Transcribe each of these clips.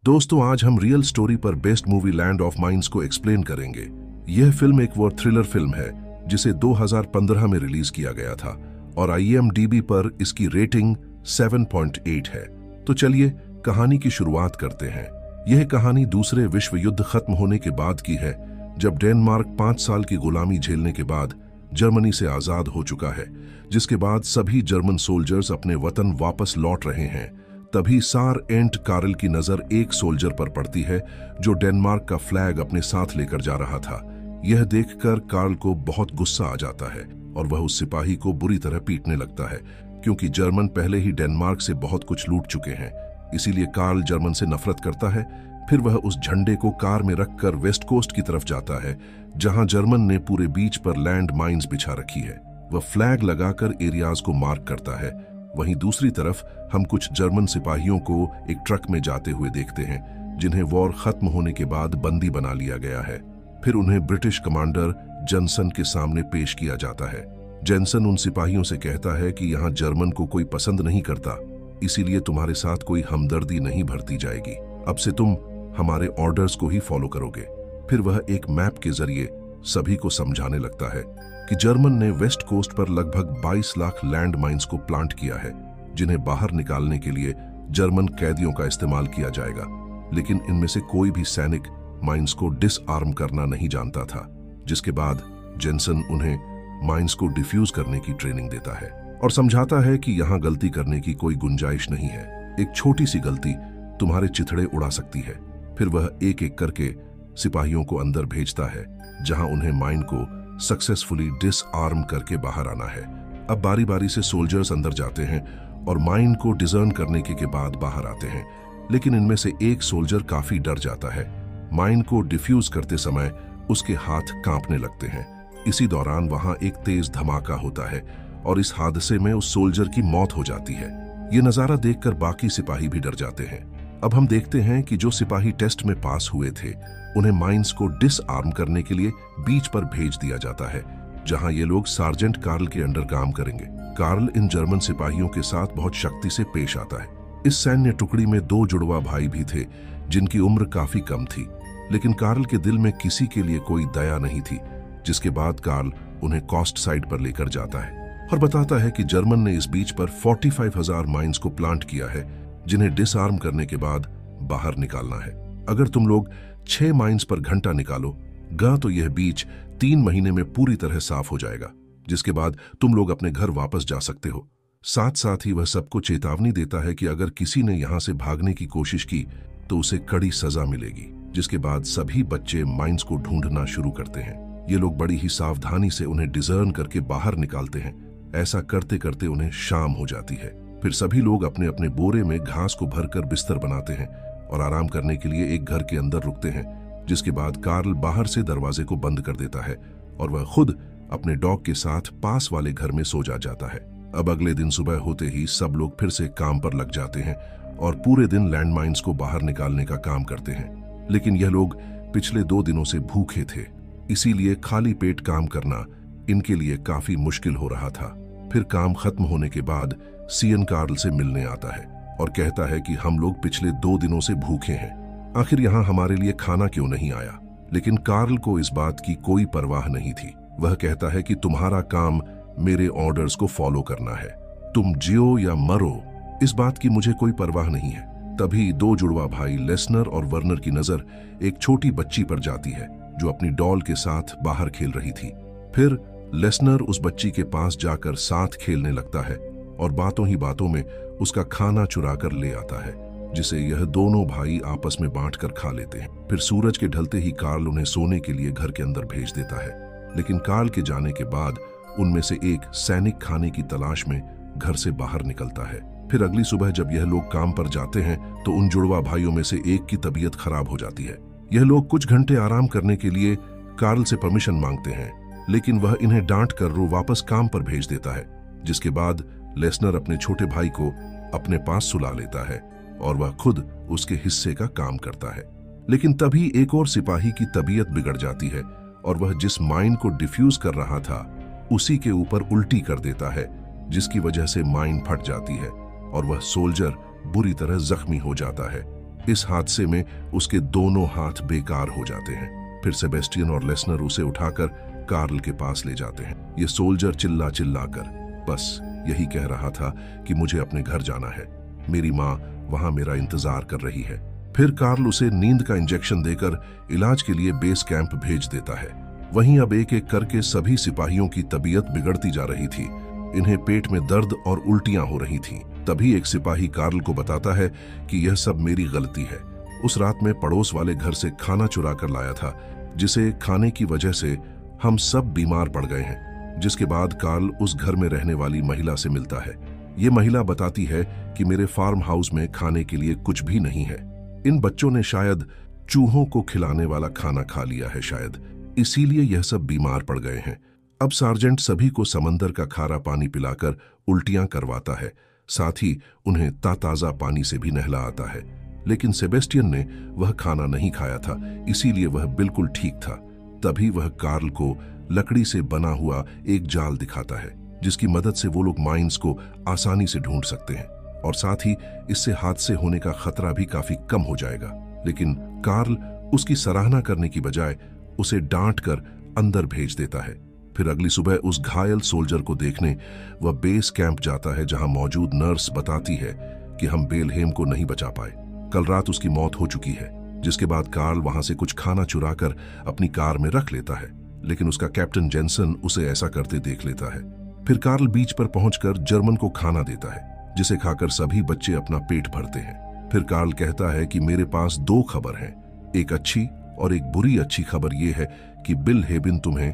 दोस्तों, आज हम रियल स्टोरी पर based movie land of mines को एक्सप्लेन करेंगे। यह फिल्म एक वॉर थ्रिलर फिल्म है जिसे 2015 में रिलीज किया गया था और IMDb पर इसकी रेटिंग 7.8 है। तो चलिए कहानी की शुरुआत करते हैं। यह कहानी दूसरे विश्व युद्ध खत्म होने के बाद की है, जब डेनमार्क 5 साल की गुलामी झेलने के बाद जर्मनी से आजाद हो चुका है, जिसके बाद सभी जर्मन सोल्जर्स अपने वतन वापस लौट रहे हैं। तभी सार एंट कार्ल की नजर एक सोल्जर पर पड़ती है जो डेनमार्क का फ्लैग अपने साथ लेकर जा रहा था। यह देखकर कार्ल को बहुत गुस्सा आ जाता है और वह उस सिपाही को बुरी तरह पीटने लगता है, क्योंकि जर्मन पहले ही डेनमार्क से बहुत कुछ लूट चुके हैं। इसीलिए कार्ल जर्मन से नफरत करता है। फिर वह उस झंडे को कार में रखकर वेस्ट कोस्ट की तरफ जाता है, जहां जर्मन ने पूरे बीच पर लैंड माइंस बिछा रखी है। वह फ्लैग लगाकर एरियाज को मार्क करता है। वहीं दूसरी तरफ हम कुछ जर्मन सिपाहियों को एक ट्रक में जाते हुए देखते हैं, जिन्हें वॉर खत्म होने के बाद बंदी बना लिया गया है। फिर उन्हें ब्रिटिश कमांडर जेनसन के सामने पेश किया जाता है। जेनसन उन सिपाहियों से कहता है कि यहाँ जर्मन को कोई पसंद नहीं करता, इसीलिए तुम्हारे साथ कोई हमदर्दी नहीं भरती जाएगी। अब से तुम हमारे ऑर्डर्स को ही फॉलो करोगे। फिर वह एक मैप के जरिए सभी को समझाने लगता है कि जर्मन ने वेस्ट कोस्ट पर लगभग 22 लाख लैंड माइंस को प्लांट किया है, जिन्हें बाहर निकालने के लिए जर्मन कैदियों का इस्तेमाल किया जाएगा। लेकिन इनमें से कोई भी सैनिक माइंस को डिसआर्म करना नहीं जानता था, जिसके बाद जेनसन उन्हें माइंस को डिफ्यूज करने की ट्रेनिंग देता है और समझाता है कि यहाँ गलती करने की कोई गुंजाइश नहीं है। एक छोटी सी गलती तुम्हारे चिथड़े उड़ा सकती है। फिर वह एक एक करके सिपाहियों को अंदर भेजता है, जहां उन्हें माइन को सक्सेसफुली डिसआर्म करके बाहर आना है। अब बारी बारी से सोल्जर्स अंदर जाते हैं और माइन को डिजर्न करने के बाद बाहर आते हैं, लेकिन इनमें से एक सोल्जर काफी डर जाता है। माइन को डिफ्यूज करते समय उसके हाथ कांपने लगते हैं। इसी दौरान वहां एक तेज धमाका होता है और इस हादसे में उस सोल्जर की मौत हो जाती है। ये नजारा देखकर बाकी सिपाही भी डर जाते हैं। अब हम देखते हैं कि जो सिपाही टेस्ट में पास हुए थे, उन्हें माइंस को डिसआर्म करने के लिए बीच पर भेज दिया जाता है, जहां ये लोग सार्जेंट कार्ल के अंडर काम करेंगे। कार्ल इन जर्मन सिपाहियों के साथ बहुत शक्ति से पेश आता है। इस सैन्य टुकड़ी में 2 जुड़वा भाई भी थे, जिनकी उम्र काफी कम थी, लेकिन कार्ल के दिल में किसी के लिए कोई दया नहीं थी। जिसके बाद कार्ल उन्हें कॉस्ट साइड पर लेकर जाता है और बताता है कि जर्मन ने इस बीच पर 45,000 माइंस को प्लांट किया है, जिन्हें डिसआर्म करने के बाद बाहर निकालना है। अगर तुम लोग 6 माइंस पर घंटा निकालोगा तो यह बीच 3 महीने में पूरी तरह साफ हो जाएगा, जिसके बाद तुम लोग अपने घर वापस जा सकते हो। साथ साथ ही वह सबको चेतावनी देता है कि अगर किसी ने यहां से भागने की कोशिश की तो उसे कड़ी सजा मिलेगी। जिसके बाद सभी बच्चे माइंस को ढूंढना शुरू करते हैं। ये लोग बड़ी ही सावधानी से उन्हें डिजर्न करके बाहर निकालते हैं। ऐसा करते करते उन्हें शाम हो जाती है। फिर सभी लोग अपने अपने बोरे में घास को भरकर बिस्तर बनाते हैं और आराम करने के लिए एक घर के अंदर रुकते हैं। जिसके बाद कार्ल बाहर से दरवाजे को बंद कर देता है और वह खुद अपने डॉग के साथ पास वाले घर में सो जाता है। अब अगले दिन सुबह होते ही सब लोग फिर से काम पर लग जाते हैं और पूरे दिन लैंड माइंस को बाहर निकालने का काम करते हैं। लेकिन यह लोग पिछले 2 दिनों से भूखे थे, इसीलिए खाली पेट काम करना इनके लिए काफी मुश्किल हो रहा था। फिर काम खत्म होने के बाद सीएन कार्ल से मिलने आता है और कहता है कि हम लोग पिछले 2 दिनों से भूखे हैं, आखिर यहाँ हमारे लिए खाना क्यों नहीं आया। लेकिन कार्ल को इस बात की कोई परवाह नहीं थी। वह कहता है कि तुम्हारा काम मेरे ऑर्डर्स को फॉलो करना है, तुम जियो या मरो, इस बात की मुझे कोई परवाह नहीं है। तभी 2 जुड़वा भाई लेसनर और वर्नर की नजर एक छोटी बच्ची पर जाती है जो अपनी डॉल के साथ बाहर खेल रही थी। फिर लेसनर उस बच्ची के पास जाकर साथ खेलने लगता है और बातों ही बातों में उसका खाना चुरा कर ले आता है, जिसे यह दोनों भाई आपस में बांटकर खा लेते हैं। फिर सूरज के ढलते ही कार्ल उन्हें सोने के लिए घर के अंदर भेज देता है। लेकिन कार्ल के जाने के बाद उनमें से एक सैनिक खाने की तलाश में घर से बाहर निकलता है। फिर अगली सुबह जब यह लोग काम पर जाते हैं तो उन जुड़वा भाइयों में से एक की तबीयत खराब हो जाती है। यह लोग कुछ घंटे आराम करने के लिए कार्ल से परमिशन मांगते हैं, लेकिन वह इन्हें डांट कर वापस काम पर भेज देता है। जिसके बाद लेसनर अपने छोटे भाई को अपने पास सुला लेता है और वह खुद उसके हिस्से का काम करता है। लेकिन तभी एक और सिपाही की तबीयत बिगड़ जाती है और वह जिस माइन को डिफ्यूज कर रहा था उसी के ऊपर उल्टी कर देता है, जिसकी वजह से माइन फट जाती है और वह सोल्जर बुरी तरह जख्मी हो जाता है। इस हादसे में उसके दोनों हाथ बेकार हो जाते हैं। फिर सेबेस्टियन और लेसनर उसे उठाकर कार्ल के पास ले जाते हैं। ये सोल्जर चिल्ला चिल्ला कर बस यही कह रहा था कि मुझे अपने घर जाना है, मेरी माँ वहां मेरा इंतजार कर रही है। फिर कार्ल उसे नींद का इंजेक्शन देकर इलाज के लिए बेस कैंप भेज देता है। वहीं अब एक एक करके सभी सिपाहियों की तबीयत बिगड़ती जा रही थी। इन्हें पेट में दर्द और उल्टियां हो रही थीं। तभी एक सिपाही कार्ल को बताता है कि यह सब मेरी गलती है। उस रात में पड़ोस वाले घर से खाना चुरा कर लाया था, जिसे खाने की वजह से हम सब बीमार पड़ गए हैं। जिसके बाद कार्ल उस घर में रहने वाली महिला से मिलता है। ये महिला बताती है कि मेरे फार्म हाउस में खाने के लिए कुछ भी नहीं है। इन बच्चों ने शायद चूहों को खिलाने वाला खाना खा लिया है, शायद इसीलिए यह सब बीमार पड़ गए हैं। अब सार्जेंट सभी को समंदर का खारा पानी पिलाकर उल्टियां करवाता है, साथ ही उन्हें ताजा पानी से भी नहलाता है। लेकिन सेबेस्टियन ने वह खाना नहीं खाया था, इसीलिए वह बिल्कुल ठीक था। तभी वह कार्ल को लकड़ी से बना हुआ एक जाल दिखाता है, जिसकी मदद से वो लोग माइंस को आसानी से ढूंढ सकते हैं और साथ ही इससे हादसे होने का खतरा भी काफी कम हो जाएगा। लेकिन कार्ल उसकी सराहना करने की बजाय उसे डांट कर अंदर भेज देता है। फिर अगली सुबह उस घायल सोल्जर को देखने वह बेस कैंप जाता है, जहां मौजूद नर्स बताती है कि हम बेलहेम को नहीं बचा पाए, कल रात उसकी मौत हो चुकी है। जिसके बाद कार्ल वहां से कुछ खाना चुराकर अपनी कार में रख लेता है, लेकिन उसका कैप्टन जेनसन उसे ऐसा करते देख लेता है। फिर कार्ल बीच पर पहुंचकर जर्मन को खाना देता है, जिसे खाकर सभी बच्चे अपना पेट भरते हैं। फिर कार्ल कहता है कि मेरे पास दो खबर हैं, एक अच्छी और एक बुरी। अच्छी खबर यह है कि बिल हेबिन तुम्हें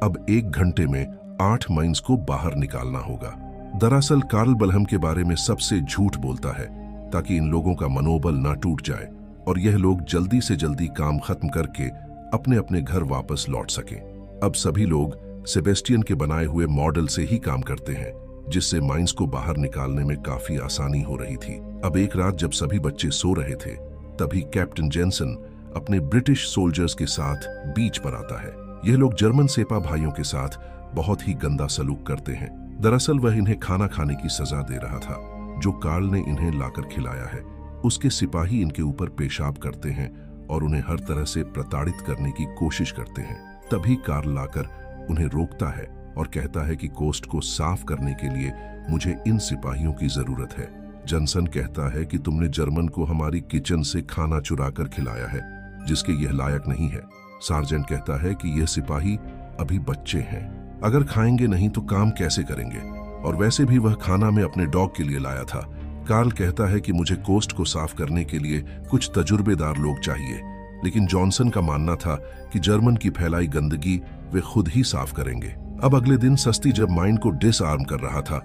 अब 1 घंटे में 8 माइंस को बाहर निकालना होगा। दरअसल कार्ल बलहम के बारे में सबसे झूठ बोलता है ताकि इन लोगों का मनोबल ना टूट जाए और यह लोग जल्दी से जल्दी काम खत्म करके अपने अपने घर वापस लौट सकें। अब सभी लोग सेबेस्टियन के बनाए हुए मॉडल से ही काम करते हैं, जिससे माइंस को बाहर निकालने में काफी आसानी हो रही थी। अब एक रात जब सभी बच्चे सो रहे थे, तभी कैप्टन जेनसन अपने ब्रिटिश सोल्जर्स के साथ बीच पर आता है। यह लोग जर्मन सेपा भाइयों के साथ बहुत ही गंदा सलूक करते हैं। दरअसल वह इन्हें खाना खाने की सजा दे रहा था, जो कार्ल ने इन्हें लाकर खिलाया है। उसके सिपाही इनके ऊपर पेशाब करते हैं और उन्हें हर तरह से प्रताड़ित करने की कोशिश करते हैं। तभी कार्ल लाकर उन्हें रोकता है और कहता है कि कोस्ट को साफ करने के लिए मुझे इन सिपाहियों की जरूरत है। जनसन कहता है कि तुमने जर्मन को हमारी किचन से खाना चुराकर खिलाया है, जिसके यह लायक नहीं है। सार्जेंट कहता है कि यह सिपाही अभी बच्चे हैं, अगर खाएंगे नहीं तो काम कैसे करेंगे, और वैसे भी वह खाना में अपने डॉग के लिए लाया था। कार्ल कहता है कि मुझे कोस्ट को साफ करने के लिए कुछ तजुर्बेदार लोग चाहिए, लेकिन जॉनसन का मानना था कि जर्मन की फैलाई गंदगी वे खुद ही साफ करेंगे। अब अगले दिन सस्ती जब माइन को डिसआर्म कर रहा था,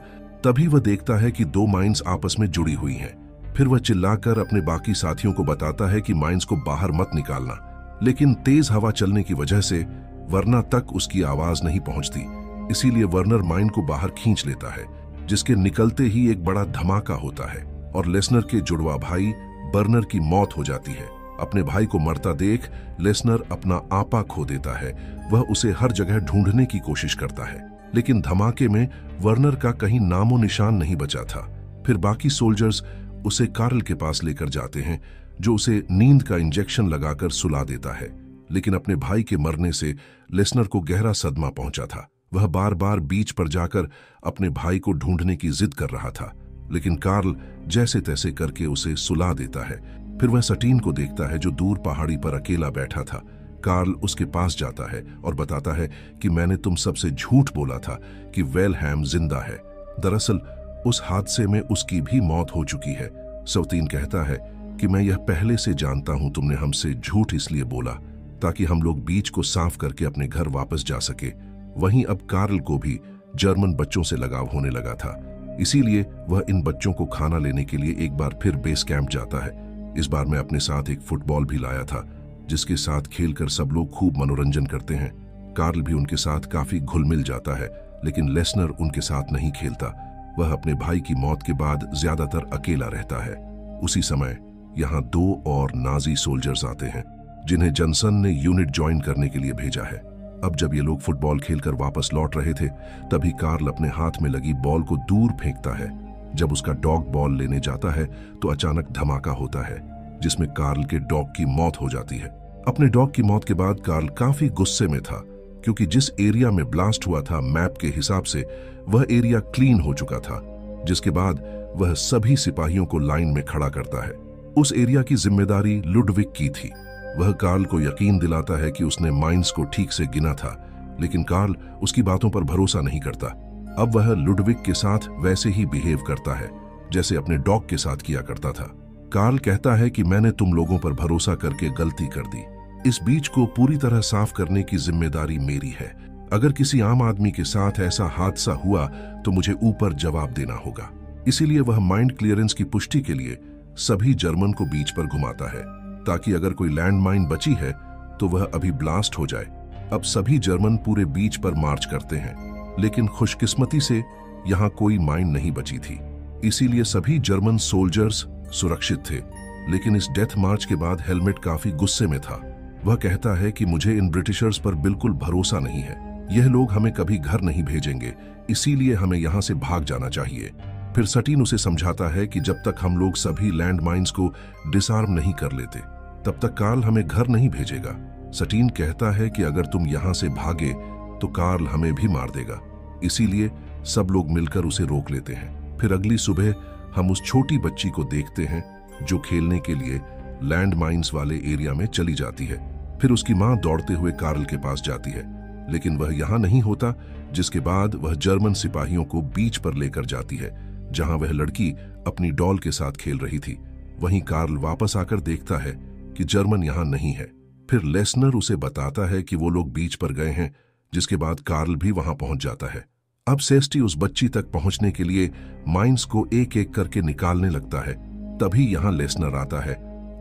तभी वह देखता है कि 2 माइंस आपस में जुड़ी हुई हैं। फिर वह चिल्लाकर अपने बाकी साथियों को बताता है कि माइंस को बाहर मत निकालना, लेकिन तेज हवा चलने की वजह से वर्ना तक उसकी आवाज नहीं पहुंचती। इसीलिए वर्नर माइन को बाहर खींच लेता है, जिसके निकलते ही एक बड़ा धमाका होता है और लेसनर के जुड़वा भाई बर्नर की मौत हो जाती है। अपने भाई को मरता देख लेसनर अपना आपा खो देता है। वह उसे हर जगह ढूंढने की कोशिश करता है, लेकिन धमाके में वर्नर का कहीं नामो निशान नहीं बचा था। फिर बाकी सोल्जर्स उसे कार्ल के पास लेकर जाते हैं, जो उसे नींद का इंजेक्शन लगाकर सुला देता है। लेकिन अपने भाई के मरने से लेसनर को गहरा सदमा पहुंचा था। वह बार बार बीच पर जाकर अपने भाई को ढूंढने की जिद कर रहा था, लेकिन कार्ल जैसे तैसे करके उसे सुला देता है। फिर वह सटीन को देखता है, जो दूर पहाड़ी पर अकेला बैठा था। कार्ल उसके पास जाता है और बताता है कि मैंने तुम सबसे झूठ बोला था कि वेलहैम जिंदा है। दरअसल उस हादसे में उसकी भी मौत हो चुकी है। सटीन कहता है कि मैं यह पहले से जानता हूं, तुमने हमसे झूठ इसलिए बोला ताकि हम लोग बीच को साफ करके अपने घर वापस जा सके। वहीं अब कार्ल को भी जर्मन बच्चों से लगाव होने लगा था, इसीलिए वह इन बच्चों को खाना लेने के लिए एक बार फिर बेस कैंप जाता है। इस बार मैं अपने साथ एक फुटबॉल भी लाया था, जिसके साथ खेलकर सब लोग खूब मनोरंजन करते हैं। कार्ल भी उनके साथ काफी घुल मिल जाता है, लेकिन लेसनर उनके साथ नहीं खेलता। वह अपने भाई की मौत के बाद ज्यादातर अकेला रहता है। उसी समय यहाँ 2 और नाजी सोल्जर्स आते हैं, जिन्हें जनसन ने यूनिट ज्वाइन करने के लिए भेजा है। अब जब ये लोग फुटबॉल खेलकर वापस लौट रहे थे, तभी कार्ल अपने हाथ में लगी बॉल को दूर फेंकता है। जब उसका डॉग बॉल लेने जाता है तो अचानक धमाका होता है। जिसमें कार्ल के डॉग की मौत हो जाती है। अपने डॉग की मौत के बाद कार्ल काफी गुस्से में था, क्योंकि जिस एरिया में ब्लास्ट हुआ था मैप के हिसाब से वह एरिया क्लीन हो चुका था, जिसके बाद वह सभी सिपाहियों को लाइन में खड़ा करता है। उस एरिया की जिम्मेदारी लुडविग की थी। वह कार्ल को यकीन दिलाता है कि उसने माइंस को ठीक से गिना था, लेकिन कार्ल उसकी बातों पर भरोसा नहीं करता। अब वह लुडविग के साथ वैसे ही बिहेव करता है जैसे अपने डॉग के साथ किया करता था। कार्ल कहता है कि मैंने तुम लोगों पर भरोसा करके गलती कर दी। इस बीच को पूरी तरह साफ करने की जिम्मेदारी मेरी है। अगर किसी आम आदमी के साथ ऐसा हादसा हुआ तो मुझे ऊपर जवाब देना होगा। इसीलिए वह माइंड क्लियरेंस की पुष्टि के लिए सभी जर्मन को बीच पर घुमाता है, ताकि अगर कोई लैंड माइन बची है तो वह अभी ब्लास्ट हो जाए। अब सभी जर्मन पूरे बीच पर मार्च करते हैं, लेकिन खुशकिस्मती से यहाँ कोई माइन नहीं बची थी। इसीलिए सभी जर्मन सोल्जर्स सुरक्षित थे। लेकिन इस डेथ मार्च के बाद हेलमेट काफी गुस्से में था। वह कहता है कि मुझे इन ब्रिटिशर्स पर बिल्कुल भरोसा नहीं है। यह लोग हमें कभी घर नहीं भेजेंगे, इसीलिए हमें यहाँ से भाग जाना चाहिए। फिर सटीन उसे समझाता है कि जब तक हम लोग सभी लैंड माइन्स को डिसआर्म नहीं कर लेते, तब तक कार्ल हमें घर नहीं भेजेगा। सटीन कहता है कि अगर तुम यहाँ से भागे तो कार्ल हमें भी मार देगा, इसीलिए सब लोग मिलकर उसे रोक लेते हैं। फिर अगली सुबह हम उस छोटी बच्ची को देखते हैं जो खेलने के लिए लैंड माइन्स वाले एरिया में चली जाती है। फिर उसकी मां दौड़ते हुए कार्ल के पास जाती है, लेकिन वह यहाँ नहीं होता, जिसके बाद वह जर्मन सिपाहियों को बीच पर लेकर जाती है, जहां वह लड़की अपनी डॉल के साथ खेल रही थी। वहीं कार्ल वापस आकर देखता है कि जर्मन यहाँ नहीं है। फिर लेसनर उसे बताता है कि वो लोग बीच पर गए हैं, जिसके बाद कार्ल भी वहां पहुंच जाता है। अब सेस्टी उस बच्ची तक पहुंचने के लिए माइंस को एक एक करके निकालने लगता है। तभी यहाँ लेसनर आता है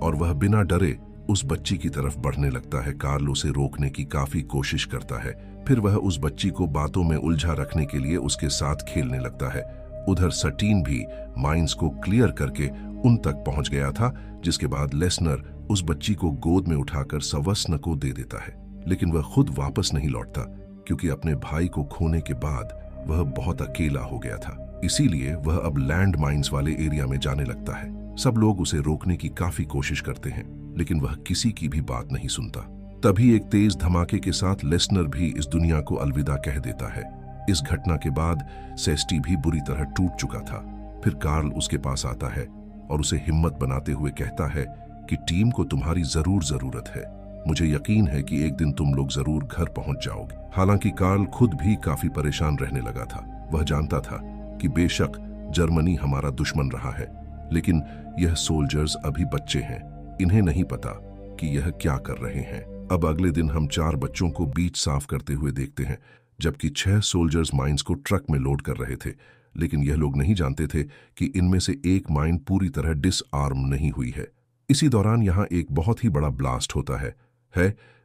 और वह बिना डरे उस बच्ची की तरफ बढ़ने लगता है। कार्ल उसे रोकने की काफी कोशिश करता है। फिर वह उस बच्ची को बातों में उलझा रखने के लिए उसके साथ खेलने लगता है। उधर सटीन भी माइंस को क्लियर करके उन तक पहुंच गया था, जिसके बाद लेसनर उस बच्ची को गोद में उठाकर सवस्न को दे देता है। लेकिन वह खुद वापस नहीं लौटता, क्योंकि अपने भाई को खोने के बाद वह बहुत अकेला हो गया था। इसीलिए वह अब लैंड माइन्स वाले एरिया में जाने लगता है। सब लोग उसे रोकने की काफी कोशिश करते हैं, लेकिन वह किसी की भी बात नहीं सुनता। तभी एक तेज धमाके के साथ लेसनर भी इस दुनिया को अलविदा कह देता है। इस घटना के बाद सेस्टी भी बुरी तरह टूट चुका था। फिर कार्ल उसके पास आता है और उसे हिम्मत बनाते हुए कहता है कि टीम को तुम्हारी जरूर जरूरत है। मुझे यकीन है कि एक दिन तुम लोग जरूर घर पहुंच जाओगे। हालांकि कार्ल खुद भी काफी परेशान रहने लगा था। वह जानता था कि बेशक जर्मनी हमारा दुश्मन रहा है, लेकिन यह सोल्जर्स अभी बच्चे हैं। इन्हें नहीं पता कि यह क्या कर रहे हैं। अब अगले दिन हम 4 बच्चों को बीच साफ करते हुए देखते हैं, जबकि 6 सोल्जर्स माइंस को ट्रक में लोड कर रहे थे। लेकिन यह लोग नहीं जानते थे कि इनमें से एक माइन पूरी तरह डिसआर्म नहीं हुई है। इसी दौरान यहाँ एक बहुत ही बड़ा ब्लास्ट होता है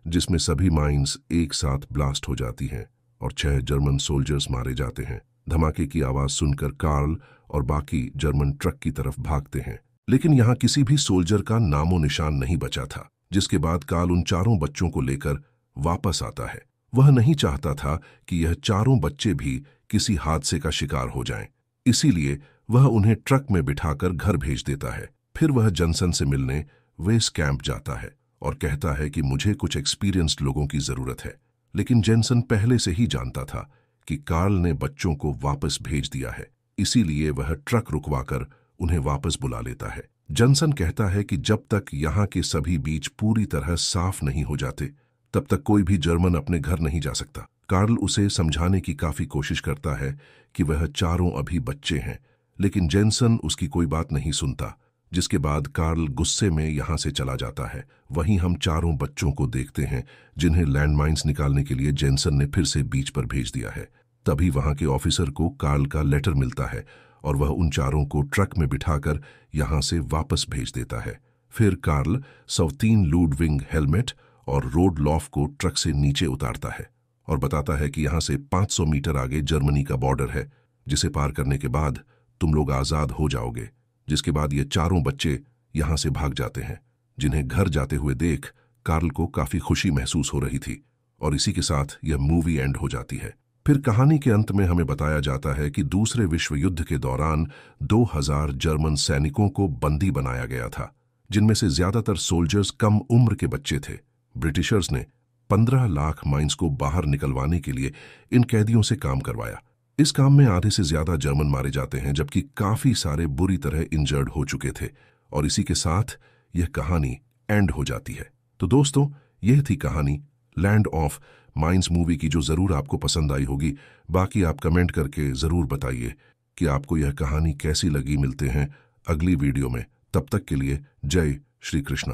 जिसमें सभी माइंस एक साथ ब्लास्ट हो जाती हैं और 6 जर्मन सोल्जर्स मारे जाते हैं। धमाके की आवाज सुनकर कार्ल और बाकी जर्मन ट्रक की तरफ भागते हैं, लेकिन यहाँ किसी भी सोल्जर का नामो निशान नहीं बचा था। जिसके बाद कार्ल उन 4 बच्चों को लेकर वापस आता है। वह नहीं चाहता था कि यह 4 बच्चे भी किसी हादसे का शिकार हो जाएं, इसीलिए वह उन्हें ट्रक में बिठाकर घर भेज देता है। फिर वह जनसन से मिलने वेस कैंप जाता है और कहता है कि मुझे कुछ एक्सपीरियंस्ड लोगों की जरूरत है। लेकिन जेनसन पहले से ही जानता था कि कार्ल ने बच्चों को वापस भेज दिया है, इसीलिए वह ट्रक रुकवाकर उन्हें वापस बुला लेता है। जनसन कहता है कि जब तक यहाँ के सभी बीच पूरी तरह साफ नहीं हो जाते, तब तक कोई भी जर्मन अपने घर नहीं जा सकता। कार्ल उसे समझाने की काफी कोशिश करता है कि वह 4 अभी बच्चे हैं, लेकिन जेनसन उसकी कोई बात नहीं सुनता। जिसके बाद कार्ल गुस्से में यहाँ से चला जाता है। वहीं हम 4 बच्चों को देखते हैं जिन्हें लैंडमाइंस निकालने के लिए जेनसन ने फिर से बीच पर भेज दिया है। तभी वहां के ऑफिसर को कार्ल का लेटर मिलता है और वह उन 4 को ट्रक में बिठाकर यहाँ से वापस भेज देता है। फिर कार्ल सवतीन लूडविंग हेलमेट और रोड लॉफ को ट्रक से नीचे उतारता है और बताता है कि यहाँ से 500 मीटर आगे जर्मनी का बॉर्डर है, जिसे पार करने के बाद तुम लोग आजाद हो जाओगे। जिसके बाद ये 4 बच्चे यहाँ से भाग जाते हैं, जिन्हें घर जाते हुए देख कार्ल को काफी खुशी महसूस हो रही थी। और इसी के साथ यह मूवी एंड हो जाती है। फिर कहानी के अंत में हमें बताया जाता है कि दूसरे विश्व युद्ध के दौरान 2000 जर्मन सैनिकों को बंदी बनाया गया था, जिनमें से ज्यादातर सोल्जर्स कम उम्र के बच्चे थे। ब्रिटिशर्स ने 15 लाख माइंस को बाहर निकलवाने के लिए इन कैदियों से काम करवाया। इस काम में आधे से ज्यादा जर्मन मारे जाते हैं, जबकि काफी सारे बुरी तरह इंजर्ड हो चुके थे। और इसी के साथ यह कहानी एंड हो जाती है। तो दोस्तों, यह थी कहानी लैंड ऑफ माइंस मूवी की, जो जरूर आपको पसंद आई होगी। बाकी आप कमेंट करके जरूर बताइए कि आपको यह कहानी कैसी लगी। मिलते हैं अगली वीडियो में, तब तक के लिए जय श्री कृष्ण।